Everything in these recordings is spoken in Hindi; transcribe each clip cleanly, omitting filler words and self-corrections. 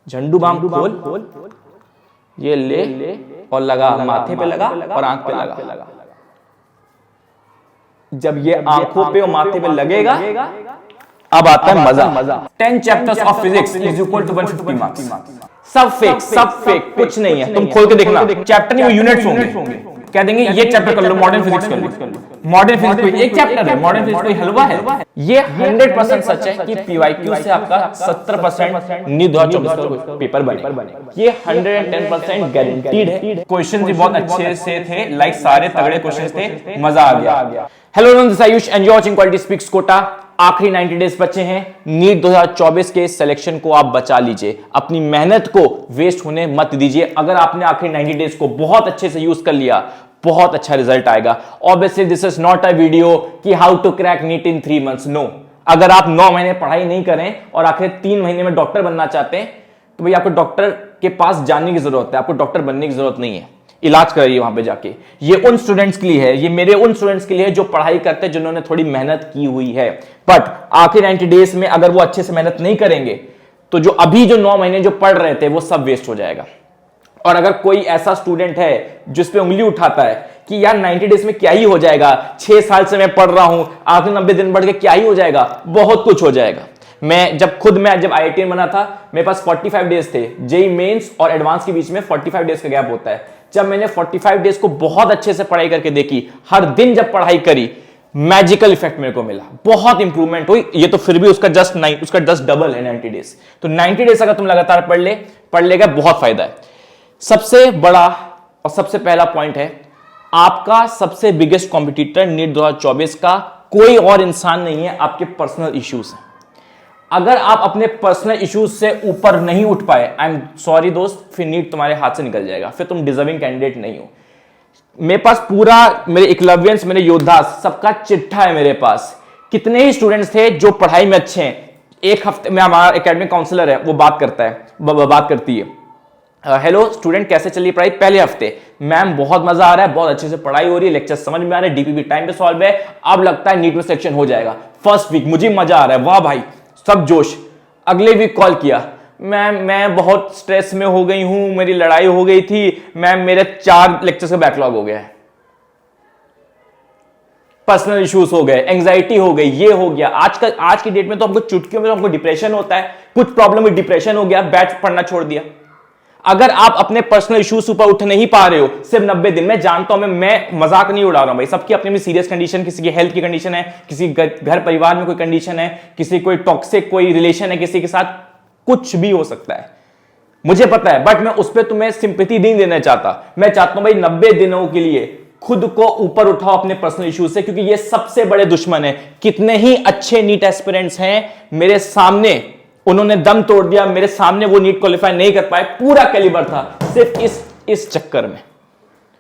झंडू बाम खोल, ये ले और लगा, माथे पे लगा और आंख पे लगा। जब ये आंखों पे और माथे पे लगेगा, अब आता है मजा। 10 chapters of physics is equal to 150 marks. सब फेक, कुछ नहीं है। तुम खोल के देखना, चैप्टर नहीं, वो यूनिट्स होंगे। कह देंगे ये चैप्टर कर लो, मॉडर्न फिजिक्स कर लो। मॉडर्न फिजिक्स कोई एक चैप्टर है, मॉडर्न फिजिक्स कोई हलवा है? ये 100% सच है कि पीवाईक्यू से आपका 70% नीट 2024 का पेपर बने। ये 110% गारंटीड है। क्वेश्चन भी बहुत अच्छे से थे, लाइक सारे तगड़े क्वेश्चन थे, मजा आ गया। Hello everyone, this is Ayush and you are watching quality speaks Kota. आखिरी 90 डेज बचे हैं नीट 2024 के सिलेक्शन को आप बचा लीजिए। अपनी मेहनत को वेस्ट होने मत दीजिए। अगर आपने आखिरी 90 डेज को बहुत अच्छे से यूज कर लिया, बहुत अच्छा रिजल्ट आएगा। Obviously this is not a video कि how to crack NEET in 3 months. No, अगर आप 9 महीने पढ़ाई नहीं करें और आखिर 3 महीने में डॉक्टर बनना चाहते हैं, तो भाई आपको डॉक्टर के पास जाने की जरूरत है, आपको डॉक्टर बनने की जरूरत नहीं है। इलाज कराइए वहां पे जाके। ये उन स्टूडेंट्स के लिए है, ये मेरे उन स्टूडेंट्स के लिए है जो पढ़ाई करते हैं, जिन्होंने थोड़ी मेहनत की हुई है। बट आखिर 90 डेज में अगर वो अच्छे से मेहनत नहीं करेंगे, तो जो अभी जो 9 महीने जो पढ़ रहे थे वो सब वेस्ट हो जाएगा। और अगर कोई ऐसा स्टूडेंट है जिस पे उंगली उठाता है कि यार 90 डेज में क्या ही हो जाएगा, 6 साल से मैं पढ़ रहा हूं, आखिर 90 दिन बढ़ के क्या ही हो जाएगा, बहुत कुछ हो जाएगा। मैं जब IITian बना था, मेरे पास 45 डेज थे। जेईई मेंस और एडवांस के बीच में 45 डेज का गैप होता है। जब मैंने 45 डेज को बहुत अच्छे से पढ़ाई करके देखी, हर दिन जब पढ़ाई करी, मैजिकल इफेक्ट मेरे को मिला, बहुत इंप्रूवमेंट हुई। ये तो फिर भी उसका जस्ट डबल है 90 डेज। तो 90 डेज अगर तुम लगातार पढ़ लेगा, बहुत फायदा है। सबसे बड़ा और सबसे पहला पॉइंट है, आपका सबसे बिगेस्ट कॉम्पिटिटर नीट 2024 का कोई और इंसान नहीं है, आपके पर्सनल इश्यूज हैं। अगर आप अपने पर्सनल इश्यूज से ऊपर नहीं उठ पाए, आई एम सॉरी दोस्त, फिर नीट तुम्हारे हाथ से निकल जाएगा, फिर तुम डिजर्विंग कैंडिडेट नहीं हो। मेरे पास पूरा मेरे एकलव्यंस, मेरे योद्धा, सबका चिट्ठा है मेरे पास। कितने ही स्टूडेंट्स थे जो पढ़ाई में अच्छे हैं। एक हफ्ते में हमारा एकेडमिक काउंसलर है, वो बात करती है, हेलो स्टूडेंट कैसे चली पढ़ाई? पहले हफ्ते मैम बहुत मजा आ रहा है, बहुत अच्छे से पढ़ाई हो रही है, लेक्चर समझ में आ रहे हैं, डीपीपी टाइम पे सॉल्व है, अब लगता है नीट में सिलेक्शन हो जाएगा। फर्स्ट वीक मुझे मजा आ रहा है, वाह भाई सब जोश। अगले वीक कॉल किया, मैम मैं बहुत स्ट्रेस में हो गई हूं, मेरी लड़ाई हो गई थी, मैम मेरे 4 लेक्चर्स का बैकलॉग हो गया है, पर्सनल इश्यूज हो गए, एंजाइटी हो गई, ये हो गया। आज की डेट में तो हमको चुटकियों में तो हमको डिप्रेशन होता है, कुछ प्रॉब्लम में डिप्रेशन हो गया, बैठ पढ़ना छोड़ दिया। अगर आप अपने पर्सनल इश्यूज ऊपर उठ नहीं पा रहे हो सिर्फ 90 दिन में, जानता हूं मैं मजाक नहीं उड़ा रहा हूं भाई, सबकी अपनी अपनी सीरियस कंडीशन, किसी की हेल्थ की कंडीशन है, किसी घर परिवार में कोई कंडीशन है, किसी कोई टॉक्सिक कोई रिलेशन है किसी के साथ, कुछ भी हो सकता है, मुझे पता है। बट मैं उस पर तुम्हें सिंपैथी नहीं देना चाहता। मैं चाहता हूं भाई 90 दिनों के लिए खुद को ऊपर उठाओ अपने पर्सनल इश्यूज से, क्योंकि ये सबसे बड़े दुश्मन है। कितने ही अच्छे नीट एस्पिरेंट्स हैं मेरे सामने, उन्होंने दम तोड़ दिया मेरे सामने, वो नीट क्वालिफाई नहीं कर पाए, पूरा कैलिबर था, सिर्फ इस चक्कर में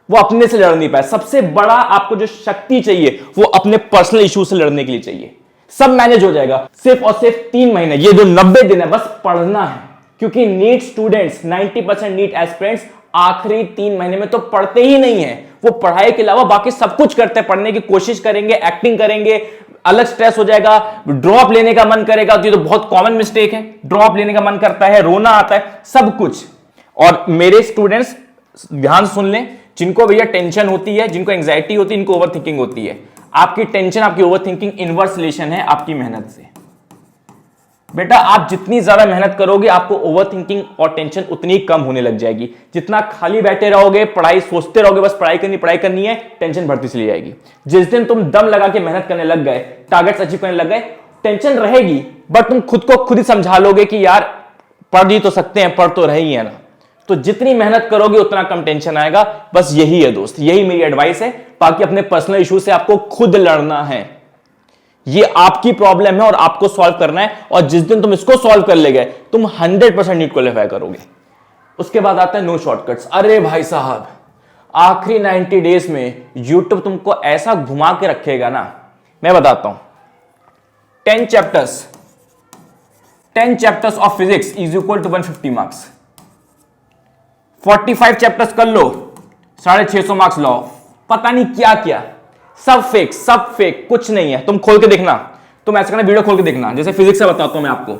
वो अपने से लड़ नहीं पाए। सबसे बड़ा आपको जो शक्ति चाहिए वो अपने पर्सनल इशू से लड़ने के लिए चाहिए। सब मैनेज हो जाएगा, सिर्फ और सिर्फ 3 महीने, ये जो 90 दिन है बस पढ़ना है। क्योंकि नीट स्टूडेंट्स, 90% नीट एस्पिरेंट्स आखिरी 3 महीने में तो पढ़ते ही नहीं है। वो पढ़ाई के अलावा बाकी सब कुछ करते हैं, पढ़ने की कोशिश करेंगे, एक्टिंग करेंगे, अलग स्ट्रेस हो जाएगा, ड्रॉप लेने का मन करेगा, तो ये तो बहुत कॉमन मिस्टेक है, ड्रॉप लेने का मन करता है, रोना आता है, सब कुछ। और मेरे स्टूडेंट्स ध्यान सुन लें, जिनको भैया टेंशन होती है, जिनको एंजाइटी होती है, इनको ओवर थिंकिंग होती है। आपकी टेंशन, आपकी ओवर थिंकिंग इनवर्स रिलेशन है आपकी मेहनत से। बेटा आप जितनी ज्यादा मेहनत करोगे, आपको ओवर थिंकिंग और टेंशन उतनी कम होने लग जाएगी। जितना खाली बैठे रहोगे, पढ़ाई सोचते रहोगे, बस पढ़ाई करनी है, टेंशन बढ़ती चली जाएगी। जिस दिन तुम दम लगा के मेहनत करने लग गए, टारगेट्स अचीव करने लग गए, टेंशन रहेगी, बट तुम खुद को खुद ही समझा लोगे कि यार पढ़ ही तो सकते हैं, पढ़ तो रही है ना। तो जितनी मेहनत करोगे उतना कम टेंशन आएगा। बस यही है दोस्त, यही मेरी एडवाइस है। बाकी अपने पर्सनल इशू से आपको खुद लड़ना है, ये आपकी प्रॉब्लम है और आपको सॉल्व करना है। और जिस दिन तुम इसको सॉल्व कर ले गए, तुम 100% नीट क्वालिफाई करोगे। उसके बाद आता है नो शॉर्टकट्स। अरे भाई साहब, आखिरी 90 डेज में यूट्यूब तुमको ऐसा घुमा के रखेगा ना, मैं बताता हूं। 10 chapters of physics is equal to 150 marks. 45 chapters कर लो, 650 मार्क्स लाओ। पता नहीं क्या क्या, सब फेक, कुछ नहीं है। तुम खोल के देखना, तुम ऐसा करना, वीडियो खोल के देखना। जैसे फिजिक्स से बताता हूं मैं आपको,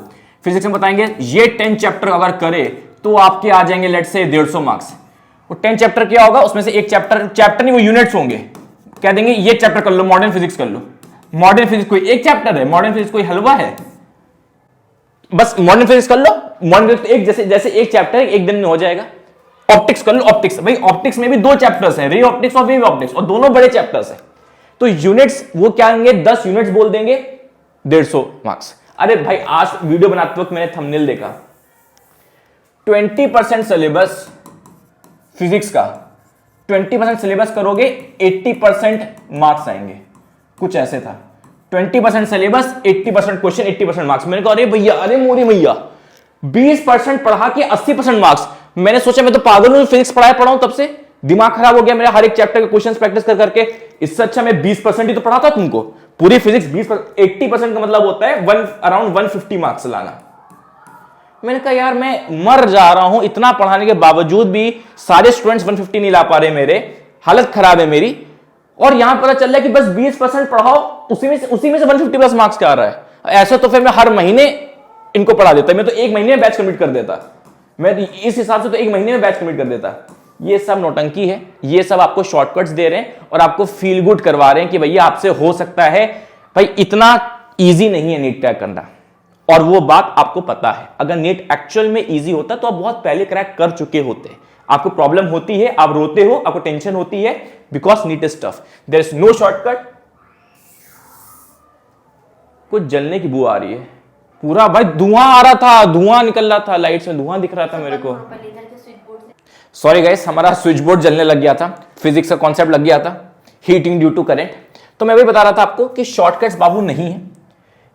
फिजिक्स में बताएंगे ये 10 चैप्टर अगर करे तो आपके आ जाएंगे लेट से 150 मार्क्स। वो 10 चैप्टर क्या होगा, उसमें से एक चैप्टर नहीं वो यूनिट्स होंगे। कह देंगे ये चैप्टर कर लो, मॉडर्न फिजिक्स कर लो। मॉडर्न फिजिक्स कोई एक चैप्टर है, मॉडर्न फिजिक्स कोई हलवा है, बस मॉडर्न फिजिक्स कर लो। मॉडर्न फिजिक्स एक जैसे एक चैप्टर एक दिन में हो जाएगा। ऑप्टिक्स कर लो, ऑप्टिक्स भाई ऑप्टिक्स में भी 2 चैप्टर्स हैं, रे ऑप्टिक्स और वेव ऑप्टिक्स, और दोनों बड़े चैप्टर्स हैं। तो यूनिट्स वो क्या होंगे, 10 यूनिट्स बोल देंगे, 150 मार्क्स। अरे भाई आज वीडियो बनाते वक्त मैंने थंबनेल देखा, 20% सिलेबस फिजिक्स का, 20% सिलेबस करोगे 80% मार्क्स आएंगे, कुछ ऐसे था। 20% सिलेबस, 80% क्वेश्चन, 80% मार्क्स। मैंने कहा अरे भैया, अरे मोदी भैया, 20% पढ़ा के 80% मार्क्स। मैंने सोचा मैं तो पागल हूं, फिजिक्स पढ़ा हूं तब से दिमाग खराब हो गया मेरा हर एक चैप्टर के क्वेश्चंस प्रैक्टिस कर करके। इससे अच्छा मैं 20% ही तो पढ़ाता तुमको, पूरी फिजिक्स 20%। 80% का मतलब होता है अराउंड 150 मार्क्स लाना। मैंने कहा यार मैं मर जा रहा हूं, इतना पढ़ाने के बावजूद भी सारे स्टूडेंट्स 150 नहीं ला पा रहे, मेरे हालत खराब है मेरी। और यहां पता चल रहा है कि बस 20% पढ़ाओ, उसी में से 150 प्लस मार्क्स क्या आ रहा है। ऐसा तो फिर मैं हर महीने इनको पढ़ा देता, मैं तो एक महीने में बैच कंप्लीट कर देता, मैं इस हिसाब से तो एक महीने में बैच कंप्लीट कर देता। ये सब नौटंकी है, ये सब आपको शॉर्टकट्स दे रहे हैं और आपको फील गुड करवा रहे हैं कि भैया आपसे हो सकता है। भाई इतना इजी नहीं है नीट क्रैक करना, और वो बात आपको पता है। अगर नीट एक्चुअल में इजी होता तो आप बहुत पहले क्रैक कर चुके होते। आपको प्रॉब्लम होती है, आप रोते हो, आपको टेंशन होती है, because NEET is tough, there is no shortcut. कुछ जलने की बू आ रही है, पूरा भाई धुआं आ रहा था, धुआं निकल रहा था, लाइट्स में धुआं दिख रहा था मेरे को। सॉरी गाइस, हमारा स्विच बोर्ड जलने लग गया था, फिजिक्स का कॉन्सेप्ट लग गया था, हीटिंग ड्यू टू करंट। तो मैं वही बता रहा था आपको कि शॉर्टकट्स बाबू नहीं है।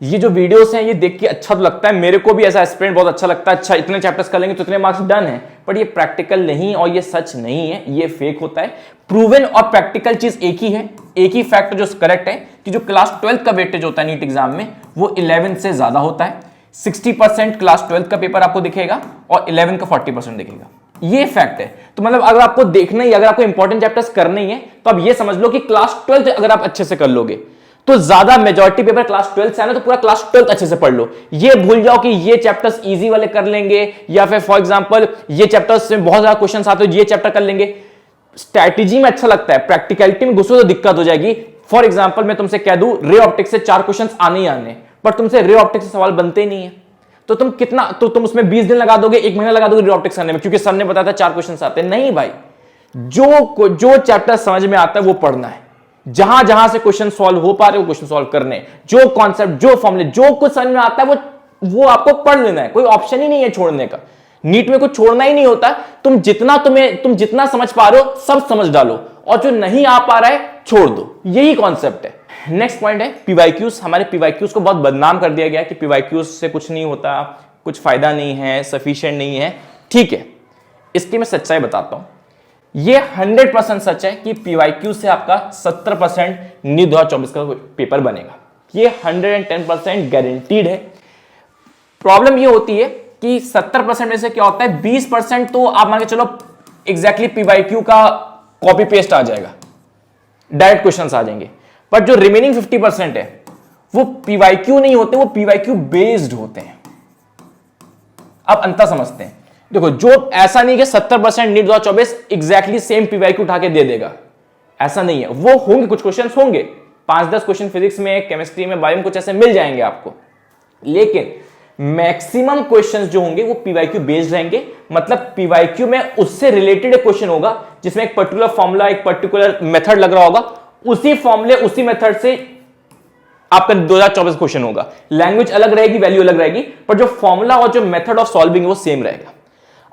ये जो वीडियोस हैं ये देख के अच्छा तो लगता है, मेरे को भी ऐसा एस्पिरेंट बहुत अच्छा लगता है, अच्छा इतने चैप्टर्स कर लेंगे तो इतने मार्क्स डन है, बट ये प्रैक्टिकल नहीं और ये सच नहीं है, ये फेक होता है। प्रूवन और प्रैक्टिकल चीज एक ही है, एक ही फैक्ट जो करेक्ट है कि जो क्लास 12 का वेटेज होता है नीट एग्जाम में वो 11 से ज्यादा होता है। 60% क्लास 12 का पेपर आपको दिखेगा और 11 का 40% दिखेगा, ये फैक्ट है। तो मतलब अगर आपको देखना ही, अगर आपको इंपॉर्टेंट चैप्टर्स करने ही है तो आप ये समझ लो कि क्लास 12 अगर आप अच्छे से कर लोगे तो ज्यादा मेजॉरिटी पेपर क्लास 12 से आना, तो पूरा क्लास 12 अच्छे से पढ़ लो। ये भूल जाओ कि ये चैप्टर्स इजी वाले कर लेंगे, या फिर फॉर एग्जांपल ये चैप्टर्स में बहुत ज्यादा क्वेश्चंस आते हो, ये चैप्टर कर लेंगे। स्ट्रैटेजी में अच्छा लगता है, प्रैक्टिकलिटी में घुसो तो दिक्कत हो जाएगी। फॉर एग्जांपल मैं तुमसे कह दूं रे ऑप्टिक्स से 4 क्वेश्चंस आने ही आने, पर तुमसे रे ऑप्टिक्स से सवाल बनते ही नहीं है, तो तुम कितना, तो तुम उसमें 20 दिन लगा दोगे, 1 महीना लगा दोगे रे ऑप्टिक्स करने में, क्योंकि सर ने बताया था 4 क्वेश्चंस आते हैं। नहीं भाई, जो चैप्टर समझ में आता है वो पढ़ना है, जहां जहां से क्वेश्चन सॉल्व हो पा रहे हो क्वेश्चन सॉल्व करने, जो कॉन्सेप्ट, जो फॉर्मूले, जो कुछ समझ में आता है वो आपको पढ़ लेना है, कोई ऑप्शन ही नहीं है छोड़ने का। नीट में कुछ छोड़ना ही नहीं होता, तुम जितना समझ पा रहे हो सब समझ डालो, और जो नहीं आ पा रहा है छोड़ दो, यही कॉन्सेप्ट है। नेक्स्ट पॉइंट है पीवाईक्यूज। हमारे पीवाईक्यूज को बहुत बदनाम कर दिया गया कि पीवाईक्यूज से कुछ नहीं होता, कुछ फायदा नहीं है, सफिशिएंट नहीं है। ठीक है, इसकी मैं सच्चाई बताता हूं। ये 100% सच है कि पीवाईक्यू से आपका 70% नीट 2024 का पेपर बनेगा, ये 110% गारंटीड है। प्रॉब्लम ये होती है कि 70% में से क्या होता है, 20% तो आप मान के चलो एग्जैक्टली पीवाईक्यू का कॉपी पेस्ट आ जाएगा, डायरेक्ट क्वेश्चंस आ जाएंगे, पर जो रिमेनिंग 50% है वो पीवाईक्यू नहीं होते, वो पीवाईक्यू बेस्ड होते हैं। आप अंतर समझते हैं, देखो जो ऐसा नहीं कि 70% नीट 2024 एग्जैक्टली सेम पीवाईक्यू उठा के दे देगा, ऐसा नहीं है। वो होंगे, कुछ क्वेश्चंस होंगे, 5-10 क्वेश्चन फिजिक्स में, केमिस्ट्री में, बायो में कुछ ऐसे मिल जाएंगे आपको, लेकिन मैक्सिमम क्वेश्चंस जो होंगे वो पीवाईक्यू बेस्ड रहेंगे। मतलब पीवाईक्यू में उससे रिलेटेड क्वेश्चन होगा जिसमें एक पर्टिकुलर फॉर्मूला, एक पर्टिकुलर मेथड लग रहा होगा, उसी फॉर्मूले, उसी मेथड से आपका 2024 क्वेश्चन होगा। लैंग्वेज अलग रहेगी, वैल्यू अलग रहेगी, पर जो फॉर्मूला और जो मेथड ऑफ सॉल्विंग वो सेम रहेगा।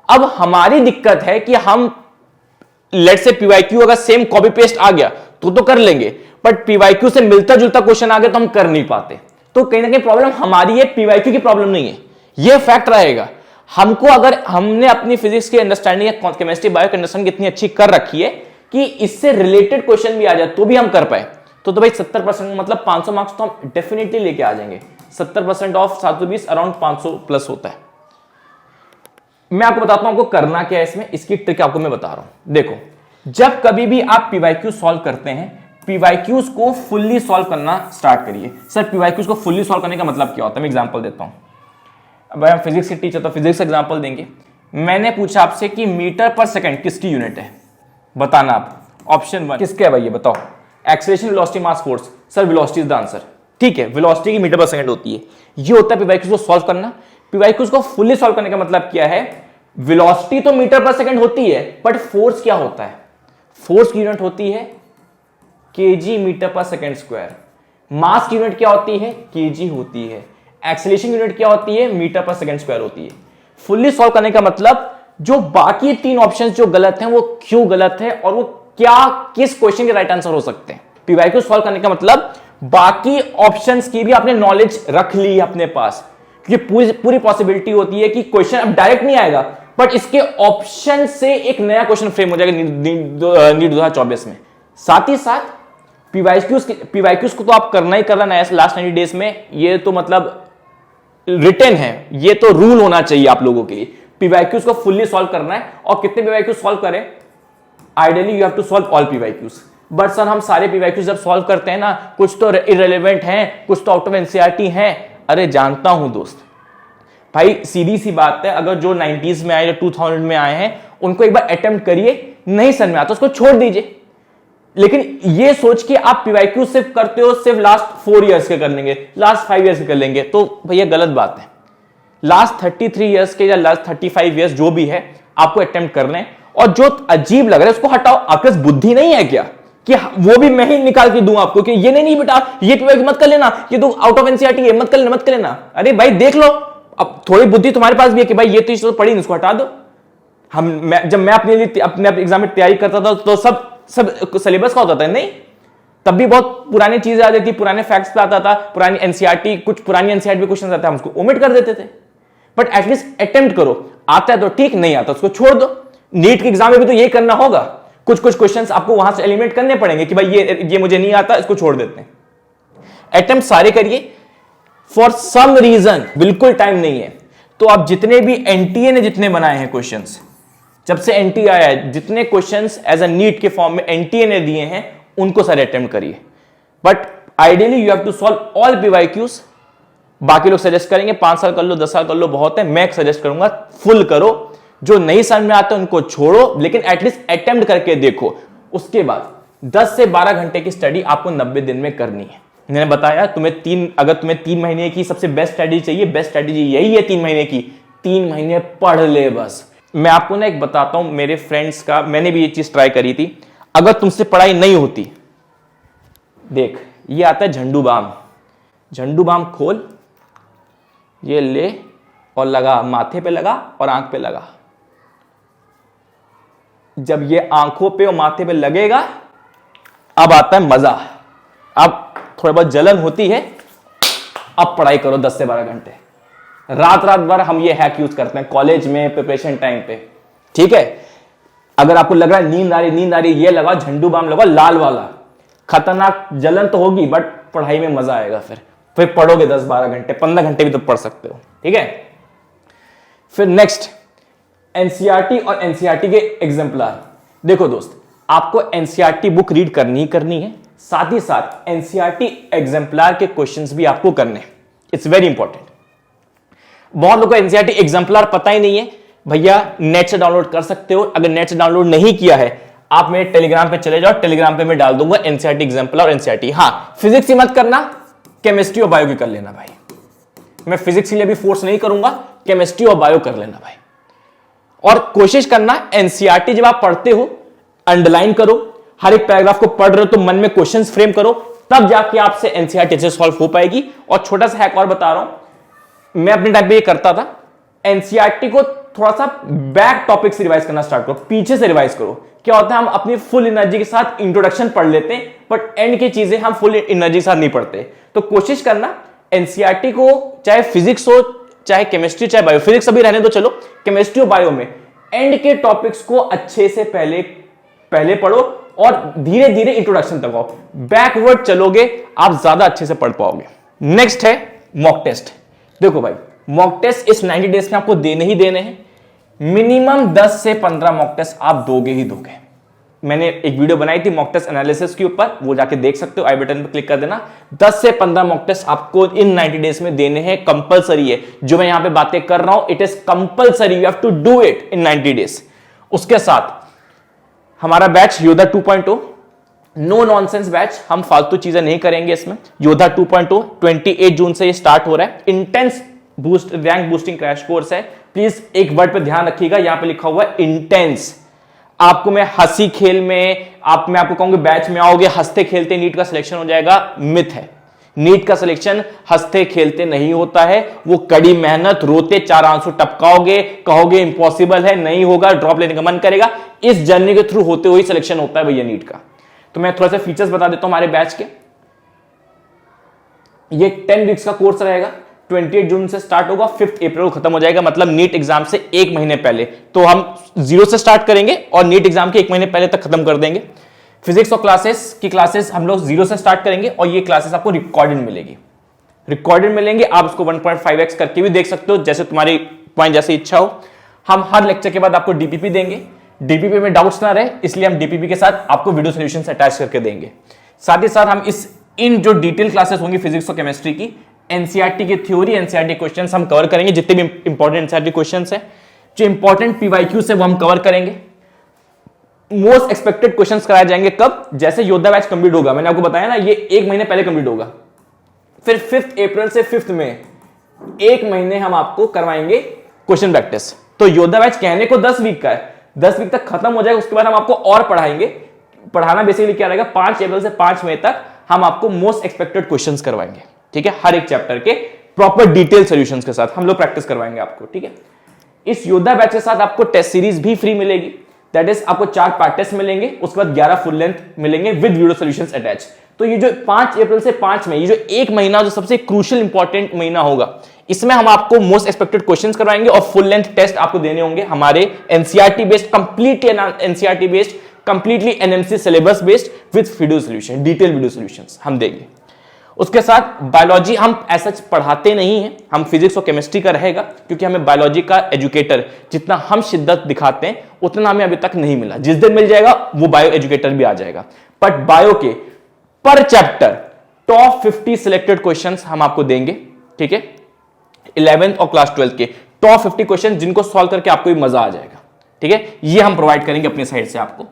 अब हमारी दिक्कत है कि हम लेट से पीवाईक्यू अगर सेम कॉपी पेस्ट आ गया तो कर लेंगे, बट पीवाईक्यू से मिलता जुलता क्वेश्चन आ गया तो हम कर नहीं पाते। तो कहीं ना कहीं प्रॉब्लम हमारी है, पीवाईक्यू की प्रॉब्लम नहीं है, यह फैक्ट रहेगा। हमको अगर हमने अपनी फिजिक्स की अंडरस्टैंडिंग या केमिस्ट्री बायो की अंडरस्टैंडिंग इतनी अच्छी कर रखी है कि इससे रिलेटेड क्वेश्चन भी आ जाए तो भी हम कर पाए, तो भाई 70% मतलब 500 मार्क्स तो हम डेफिनेटली लेके आ जाएंगे। 70% ऑफ 720 अराउंड 500 प्लस होता है। मैं आपको बताता हूं आपको करना क्या है इसमें, इसकी ट्रिक आपको मैं बता रहा हूं। देखो, जब कभी भी आप पीवाईक्यू सॉल्व करते हैं, पीवाईक्यूज को फुल्ली सॉल्व करना स्टार्ट करिए। सर पीवाईक्यूज को फुल्ली सॉल्व करने का मतलब क्या होता है, मैं एग्जांपल देता हूं। अब हम फिजिक्स के टीचर तो फिजिक्स का एग्जांपल देंगे। मैंने पूछा आपसे कि मीटर पर सेकंड किसकी यूनिट है, बताना आप। ऑप्शन 1 किसका है भाई, ये बताओ। Acceleration, velocity, mass, force. Sir velocity is the answer. ठीक है, वेलोसिटी की मीटर पर सेकंड होती है। ये होता है पीवाईक्यूज को सॉल्व करना। पीवाईक्यूज को फुल्ली सॉल्व करने का मतलब क्या है, वेलोसिटी तो मीटर पर सेकंड होती है, बट फोर्स क्या होता है, फोर्स की यूनिट होती है केजी मीटर पर सेकंड स्क्वायर। मास की यूनिट क्या होती है, केजी होती है। एक्सेलरेशन यूनिट क्या होती है, मीटर पर सेकंड स्क्वायर होती है। फुल्ली सॉल्व करने का मतलब जो बाकी 3 ऑप्शंस जो गलत हैं वो क्यों गलत है और वो क्या किस क्वेश्चन के राइट आंसर हो सकते हैं। पीवाईक्यू सॉल्व करने का मतलब बाकी ऑप्शंस की भी आपने नॉलेज रख ली अपने पास, क्योंकि पूरी पॉसिबिलिटी होती है कि क्वेश्चन अब डायरेक्ट नहीं आएगा, बट इसके ऑप्शन से एक नया क्वेश्चन फ्रेम हो जाएगा नीट 2024 में। साथ ही साथ पीवाईक्यूज को तो आप करना ही करना है लास्ट 90 डेज में। ये तो मतलब रिटन है, ये तो रूल होना चाहिए आप लोगों के लिए। पीवाईक्यूज को फुल्ली सॉल्व करना है। और कितने पीवाईक्यूज सॉल्व करें, ideally you have to solve all PYQs. But sir हम सारे पीवाईक्यूज जब सॉल्व करते हैं ना, कुछ तो इररिलेवेंट हैं, कुछ तो आउट ऑफ एनसीईआरटी हैं। अरे जानता हूं दोस्त भाई, सीधी सी बात है, अगर जो 90s में आए या 2000 में आए हैं उनको एक बार अटेम्प्ट करिए, नहीं समझ में आता उसको छोड़ दीजिए। लेकिन ये सोच के आप पीवाईक्यू सिर्फ करते हो सिर्फ लास्ट 4 इयर्स के कर लेंगे, लास्ट 5 इयर्स के कर लेंगे, तो भैया गलत बात है। लास्ट 33 इयर्स के या लास्ट 35 इयर्स जो भी है आपको अटेम्प्ट करने हैं। और जो अजीब लग रहा है उसको हटाओ। आपके पास बुद्धि नहीं है क्या कि वो भी मैं ही निकाल के दूं आपको कि ये नहीं बेटा ये पीवाईक्यू मत कर लेना, ये तो आउट ऑफ एनसीईआरटी है, मत कर लेना। अरे भाई देख लो, अब थोड़ी बुद्धि तुम्हारे पास भी है कि भाई ये तो पढ़ी, इसको हटा दो। जब मैं अपने एग्जाम में तैयारी करता था तो सब सिलेबस का होता था, नहीं तब भी बहुत पुरानी चीजें आ जाती थी, पुराने फैक्ट्स पे आता था, पुरानी एनसीईआरटी, कुछ पुरानी एनसीईआरटी क्वेश्चन आते हैं हम उसको ओमिट कर देते थे। बट एटलीस्ट अटेम्प्ट करो, आता है तो ठीक, नहीं आता उसको छोड़ दो। नीट के एग्जाम में भी तो ये करना होगा, कुछ क्वेश्चंस आपको वहां से एलिमिनेट करने पड़ेंगे कि भाई ये मुझे नहीं आता, इसको छोड़ देते हैं। अटेम्प्ट सारे करिए। फॉर सम रीजन बिल्कुल टाइम नहीं है तो आप जितने भी एनटीए ने जितने बनाए हैं क्वेश्चंस, जब से एनटीए आया है, जितने क्वेश्चंस एज अ नीट के फॉर्म में एनटीए ने दिए हैं उनको सारे अटेम्प्ट करिए। But ideally you have to solve all PYQs. बाकी लोग सजेस्ट करेंगे 5 साल कर लो, 10 साल कर लो, बहुत है। मैं सजेस्ट करूंगा फुल करो। जो नहीं समझ में आता उनको छोड़ो, लेकिन एटलीस्ट अटेम्प्ट करके देखो। उसके बाद 10 से 12 घंटे की स्टडी आपको 90 दिन में करनी है। मैंने बताया अगर तुम्हें 3 महीने की सबसे बेस्ट स्ट्रेटजी चाहिए, बेस्ट स्ट्रेटजी यही है 3 महीने की। 3 महीने पढ़ ले बस। मैं आपको ना एक बताता हूं मेरे फ्रेंड्स का, मैंने भी ये चीज ट्राई करी थी। अगर तुमसे पढ़ाई नहीं होती, देख ये आता है झंडू बाम। झंडू बाम खोल, ये ले और लगा, माथे पे लगा और आंख पे लगा। जब ये आंखों पे और माथे पे लगेगा अब आता है मजा। अब थोड़ी बहुत जलन होती है, अब पढ़ाई करो 10 से 12 घंटे। रात भर हम ये हैक यूज करते हैं कॉलेज में प्रिपरेशन टाइम पे, ठीक है। अगर आपको लग रहा है नींद आ रही, ये लगाओ झंडू बाम लगाओ लाल वाला। खतरनाक जलन तो होगी बट पढ़ाई में मजा आएगा। फिर पढ़ोगे 10-12 घंटे, 15 घंटे भी तो पढ़ सकते हो, ठीक है। फिर नेक्स्ट एनसीईआरटी और एनसीईआरटी के एग्जाम्पलर। देखो दोस्त, आपको एनसीईआरटी बुक रीड करनी है, साथ ही साथ एनसीईआरटी एग्जाम्पलर के क्वेश्चंस भी आपको करने हैं। It's very important. बहुत लोगों को एनसीईआरटी एग्जाम्पलर पता ही नहीं है। भैया नेट से डाउनलोड कर सकते हो। अगर नेट से डाउनलोड नहीं किया है, आप मेरे टेलीग्राम पे चले जाओ, टेलीग्राम पे मैं डाल दूंगा एनसीईआरटी एग्जाम्पलर और एनसीईआरटी। हाँ, फिजिक्स ही मत करना, केमिस्ट्री और बायो की कर लेना भाई। मैं फिजिक्स के लिए भी फोर्स नहीं करूंगा, केमिस्ट्री और बायो कर लेना भाई। और कोशिश करना एनसीईआरटी जब आप पढ़ते हो अंडरलाइन करो, हर एक पैराग्राफ को पढ़ रहे हो तो मन में क्वेश्चंस फ्रेम करो, तब जाके आपसे एनसीईआरटी अच्छे से सॉल्व हो पाएगी। और छोटा सा हैक और बता रहा हूं, मैं अपने टाइम पे ये करता था। एनसीईआरटी को थोड़ा सा बैक टॉपिक से रिवाइज करना स्टार्ट करो, पीछे से रिवाइज करो। क्या होता है, हम अपनी फुल एनर्जी के साथ इंट्रोडक्शन पढ़ लेते हैं, बट एंड की चीजें हम फुल एनर्जी के साथ नहीं पढ़ते। तो कोशिश करना एनसीईआरटी को, चाहे फिजिक्स हो, चाहे केमिस्ट्री, चाहे बायो, फिजिक्स अभी रहने दो चलो, केमिस्ट्री और बायो में एंड के टॉपिक्स को अच्छे से पहले पढ़ो और धीरे धीरे इंट्रोडक्शन तक आओ। बैकवर्ड चलोगे आप ज्यादा अच्छे से पढ़ पाओगे। नेक्स्ट है मॉक टेस्ट। देखो भाई, मॉक टेस्ट इस 90 डेज में आपको देने ही देने हैं। मिनिमम 10 से 15 मॉक टेस्ट आप दोगे ही दोगे। मैंने एक वीडियो बनाई थी मॉक टेस्ट एनालिसिस के ऊपर, वो जाके देख सकते हो, आई बटन पर क्लिक कर देना। 10 से 15 मॉक टेस्ट आपको इन 90 डेज में देने हैं, कंपलसरी है। जो मैं यहां पे बातें कर रहा हूं, it is compulsory, you have to do it in 90 days. उसके साथ हमारा बैच योद्धा 2.0, नो नॉनसेंस बैच, हम फालतू चीजें नहीं करेंगे इसमें। योद्धा 2.0 28 जून से ये स्टार्ट हो रहा है। Intense boost rank boosting crash course है। प्लीज एक वर्ड पे ध्यान रखिएगा, यहां पे लिखा हुआ है इंटेंस। आपको मैं हंसी खेल में मैं आपको कहूंगा बैच में आओगे हंसते खेलते नीट का सिलेक्शन हो जाएगा, मिथ है। नीट का सिलेक्शन हंसते खेलते नहीं होता है, वो कड़ी मेहनत, रोते 4 आंसू टपकाओगे, कहोगे इंपॉसिबल है, नहीं होगा, ड्रॉप लेने का मन करेगा, इस जर्नी के थ्रू होते हुए सिलेक्शन होता है भैया नीट का। तो मैं थोड़ा सा फीचर्स बता देता हूं हमारे बैच के। ये 10 वीक्स का कोर्स रहेगा, 28 जून से स्टार्ट होगा, 5 अप्रैल को खत्म हो जाएगा, मतलब नीट एग्जाम से 1 महीने पहले। तो हम 0 से स्टार्ट करेंगे और नीट एग्जाम के 1 महीने पहले तक खत्म कर देंगे। फिजिक्स और क्लासेस हम लोग 0 से स्टार्ट करेंगे और ये क्लासेस आपको रिकॉर्डेड मिलेगी, रिकॉर्डेड मिलेंगे। आप उसको 1.5x करके भी देख सकते हो, जैसे तुम्हारी पॉइंट जैसी इच्छा हो। हम हर लेक्चर के बाद आपको डीपीपी देंगे, डीपीपी में डाउट्स ना रहे इसलिए हम डीपीपी के साथ आपको वीडियो सॉल्यूशंस अटैच करके देंगे। साथ ही साथ हम इन जो डिटेल क्लासेस होंगी फिजिक्स और केमिस्ट्री की, एनसीईआरटी की थ्योरी, एनसीईआरटी क्वेश्चंस हम कवर करेंगे, जितने भी इंपॉर्टेंट एनसीईआरटी क्वेश्चंस हैं, जो इंपॉर्टेंट पीवाईक्यूज है वो हम कवर करेंगे। मोस्ट एक्सपेक्टेड क्वेश्चंस कराए जाएंगे कब, जैसे योद्धा बैच कंप्लीट होगा, मैंने आपको बताया ना ये 1 महीने पहले कंप्लीट होगा। फिर 5 अप्रैल से 5 मई 1 महीने हम आपको करवाएंगे क्वेश्चन प्रैक्टिस। तो योद्धा बैच कहने को 10 वीक का है, 10 वीक तक खत्म हो जाएगा, उसके बाद हम आपको और पढ़ाएंगे। पढ़ाना बेसिकली क्या रहेगा, 5 अप्रैल से 5 मई तक हम आपको मोस्ट एक्सपेक्टेड क्वेश्चंस करवाएंगे, ठीक है, हर एक चैप्टर के प्रॉपर डिटेल सॉल्यूशंस के साथ हम लोग प्रैक्टिस करवाएंगे आपको, ठीक है। इस योद्धा बैच के साथ आपको टेस्ट सीरीज भी फ्री मिलेगी, दैट इज आपको 4 पार्ट टेस्ट मिलेंगे, उसके बाद 11 फुल लेंथ मिलेंगे विद वीडियो सॉल्यूशंस अटैच। तो ये जो 5 अप्रैल से 5 मई, ये जो 1 महीना जो सबसे क्रूशियल इंपॉर्टेंट महीना होगा, इसमें हम आपको मोस्ट एक्सपेक्टेड क्वेश्चंस करवाएंगे और फुल लेंथ टेस्ट आपको देने होंगे हमारे NCERT based, completely NCERT based, completely NMC syllabus based with video solution, detail video solutions हम देंगे। उसके साथ बायोलॉजी हम ऐसा पढ़ाते नहीं हैं, हम फिजिक्स और केमिस्ट्री का रहेगा, क्योंकि हमें बायोलॉजी का एजुकेटर जितना हम शिद्दत दिखाते हैं उतना हमें अभी तक नहीं मिला। जिस दिन मिल जाएगा वो बायो एजुकेटर भी आ जाएगा। बट बायो के पर चैप्टर टॉप 50 सिलेक्टेड क्वेश्चंस हम आपको देंगे, ठीक है, 11th और क्लास 12 के टॉप 50 क्वेश्चन जिनको सॉल्व करके आपको भी मजा आ जाएगा, ठीक है, ये हम प्रोवाइड करेंगे अपनी साइड से आपको।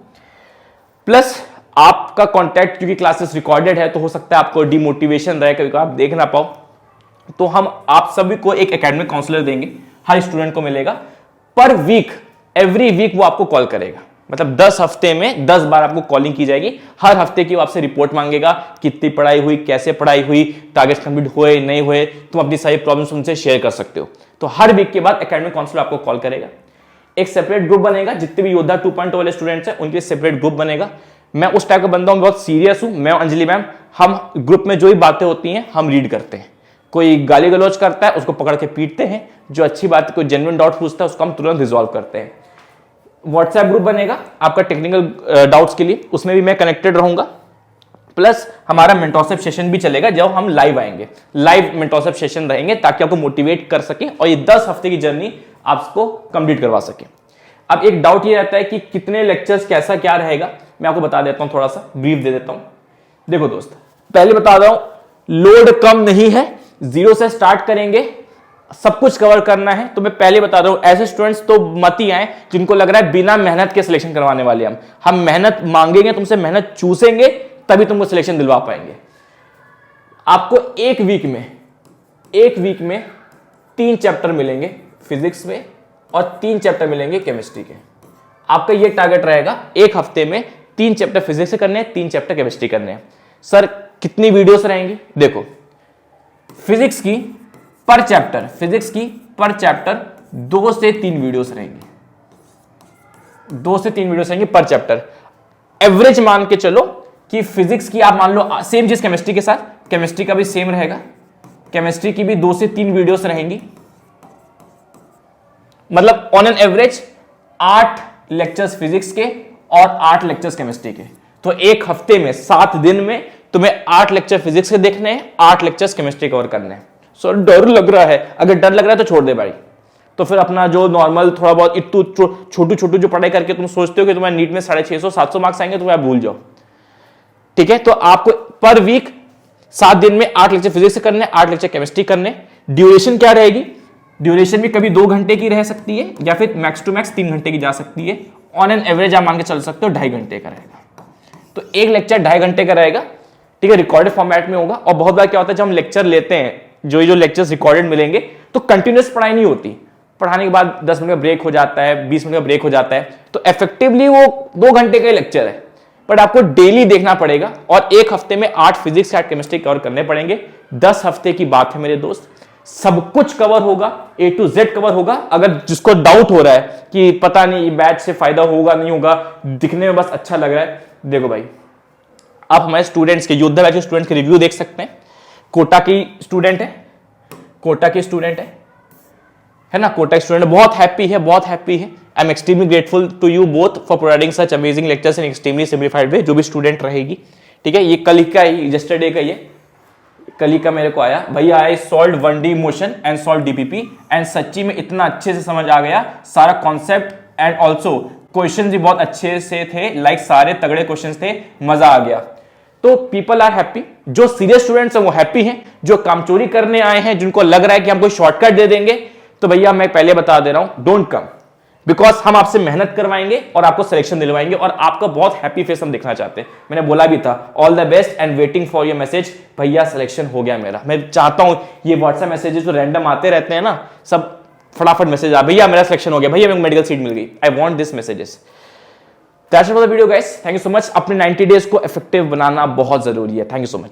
प्लस आपका कांटेक्ट, क्योंकि क्लासेस रिकॉर्डेड है तो हो सकता है आपको डिमोटिवेशन रहे, कभी आप देख ना पाओ, तो हम आप सभी को एक एकेडमिक काउंसलर देंगे, हर स्टूडेंट को मिलेगा पर वीक, एवरी वीक वो आपको कॉल करेगा, मतलब 10 हफ्ते में 10 बार आपको कॉलिंग की जाएगी। हर हफ्ते की वो आपसे रिपोर्ट मांगेगा, कितनी पढ़ाई हुई, कैसे पढ़ाई हुई, टारगेट्स कंप्लीट हुए नहीं हुए, तुम अपनी सारी प्रॉब्लम्स उनसे शेयर कर सकते हो। तो हर वीक के बाद एकेडमिक काउंसलर आपको कॉल करेगा। एक सेपरेट ग्रुप बनेगा, जितने भी योद्धा 2.0 वाले स्टूडेंट्स हैं उनके सेपरेट ग्रुप बनेगा। मैं उस टाइप का बंदा हूं, बहुत सीरियस हूं, मैं अंजलि मैम, हम ग्रुप में जो ही बातें होती हैं हम रीड करते हैं। कोई गाली गलौज करता है उसको पकड़ के पीटते हैं, जो अच्छी बात, कोई जेन्युइन डाउट पूछता है उसको हम तुरंत रिजॉल्व करते हैं। व्हाट्सएप ग्रुप बनेगा आपका टेक्निकल डाउट्स के लिए, उसमें भी मैं कनेक्टेड रहूंगा। प्लस हमारा मेंटरशिप सेशन भी चलेगा जब हम लाइव आएंगे, लाइव मेंटरशिप सेशन रहेंगे ताकि आपको मोटिवेट कर सके और ये 10 हफ्ते की जर्नी आपको कंप्लीट करवा सके। अब एक डाउट ये रहता है कि कितने लेक्चर्स, कैसा क्या रहेगा, मैं आपको बता देता हूं, थोड़ा सा ब्रीफ दे देता हूं। देखो दोस्त, पहले बता रहा हूं, लोड कम नहीं है, 0 से स्टार्ट करेंगे, सब कुछ कवर करना है। तो मैं पहले बता रहा हूं, ऐसे स्टूडेंट्स तो मत ही आए जिनको लग रहा है बिना मेहनत के सिलेक्शन करवाने वाले हम मेहनत मांगेंगे तुमसे, मेहनत चूसेंगे तभी तुमको सिलेक्शन दिलवा पाएंगे। आपको एक वीक में 3 चैप्टर मिलेंगे फिजिक्स में और 3 चैप्टर मिलेंगे केमिस्ट्री के। आपका ये टारगेट रहेगा, एक हफ्ते में 3 चैप्टर फिजिक्स से करने हैं, 3 चैप्टर केमिस्ट्री करने हैं। सर कितनी वीडियोस रहेंगी? देखो, फिजिक्स की पर चैप्टर 2 से 3 वीडियोस रहेंगी, 2 से 3 वीडियोस रहेंगी पर चैप्टर। एवरेज मान के चलो कि फिजिक्स की आप मान लो सेम चीज केमिस्ट्री के साथ, केमिस्ट्री का भी सेम रहेगा, केमिस्ट्री की भी 2 से 3 वीडियोस रहेंगी, मतलब on an average 8 lectures physics के और 8 लेक्चर्स केमिस्ट्री के। तो एक हफ्ते में 7 दिन में तुम्हें 8 लेक्चर फिजिक्स के देखने हैं, 8 लेक्चर्स केमिस्ट्री कवर करने हैं। सो डर लग रहा है, अगर डर लग रहा है तो छोड़ दे भाई, तो फिर अपना जो नॉर्मल थोड़ा बहुत इतू छोटू छोटू जो पढ़ाई करके तुम सोचते हो कि तुम्हारे नीट में 650-700 मार्क्स आएंगे, तो वह भूल जाओ। ठीक है, तो आपको पर वीक 7 दिन में 8 लेक्चर फिजिक्स से करने, 8 लेक्चर केमिस्ट्री करने। ड्यूरेशन क्या रहेगी? ड्यूरेशन भी कभी 2 घंटे की रह सकती है या फिर मैक्स टू मैक्स 3 घंटे की जा सकती है। ऑन एन एवरेज आप मान के चल सकते हो 2.5 घंटे का रहेगा। तो एक लेक्चर 2.5 घंटे का रहेगा, ठीक है, रिकॉर्डेड फॉर्मेट में होगा। और बहुत बार क्या होता है, जब हम लेक्चर लेते हैं, जो लेक्चर्स रिकॉर्डेड मिलेंगे, तो कंटिन्यूअस पढ़ाई नहीं होती। पढ़ाने के बाद 10 मिनट का ब्रेक हो जाता है, 20 मिनट का ब्रेक हो जाता है, तो इफेक्टिवली वो 2 घंटे का लेक्चर है। बट आपको डेली देखना पड़ेगा और एक हफ्ते में 8 फिजिक्स 8 केमिस्ट्री कवर करने पड़ेंगे। 10 हफ्ते की बात है मेरे दोस्त, सब कुछ कवर होगा, A to Z कवर होगा। अगर जिसको डाउट हो रहा है कि पता नहीं बैच से फायदा होगा नहीं होगा, दिखने में बस अच्छा लग रहा है, देखो भाई, आप हमारे स्टूडेंट्स के, योद्धा बैच के स्टूडेंट्स के रिव्यू देख सकते हैं। कोटा की स्टूडेंट है, कोटा की स्टूडेंट है ना, कोटा की स्टूडेंट बहुत हैप्पी है, बहुत हैप्पी है। I am extremely grateful to you both for providing such amazing lectures in extremely simplified way. जो भी स्टूडेंट रहेगी, ठीक है, ये कल का ही, यस्टरडे का, ये कल ही का मेरे को आया, भैया I solve 1D motion and solve DPP and सच्ची में इतना अच्छे से समझ आ गया सारा कॉन्सेप्ट, एंड ऑल्सो क्वेश्चन भी बहुत अच्छे से थे, लाइक सारे तगड़े क्वेश्चन थे, मजा आ गया। तो पीपल आर हैप्पी। जो सीरियस स्टूडेंट्स हैं वो हैप्पी हैं। जो कामचोरी करने आए हैं, जिनको लग रहा है कि हम कोई शॉर्टकट दे देंगे, तो भैया मैं पहले बता दे रहा हूं, डोंट कम, बिकॉज हम आपसे मेहनत करवाएंगे और आपको सिलेक्शन दिलवाएंगे और आपका बहुत हैप्पी फेस हम देखना चाहते हैं। मैंने बोला भी था, all the best and waiting for your message. भैया सिलेक्शन हो गया मेरा। मैं चाहता हूं ये व्हाट्सएप मैसेजेस जो रैंडम आते रहते हैं ना, सब फटाफट मैसेज आ, भैया मेरा सिलेक्शन हो गया, भैया मेरे को मेडिकल सीट मिल गई। I want this messages. That's it for the video guys, thank you so much. अपने 90 डेज को इफेक्टिव बनाना बहुत जरूरी है। Thank you so much.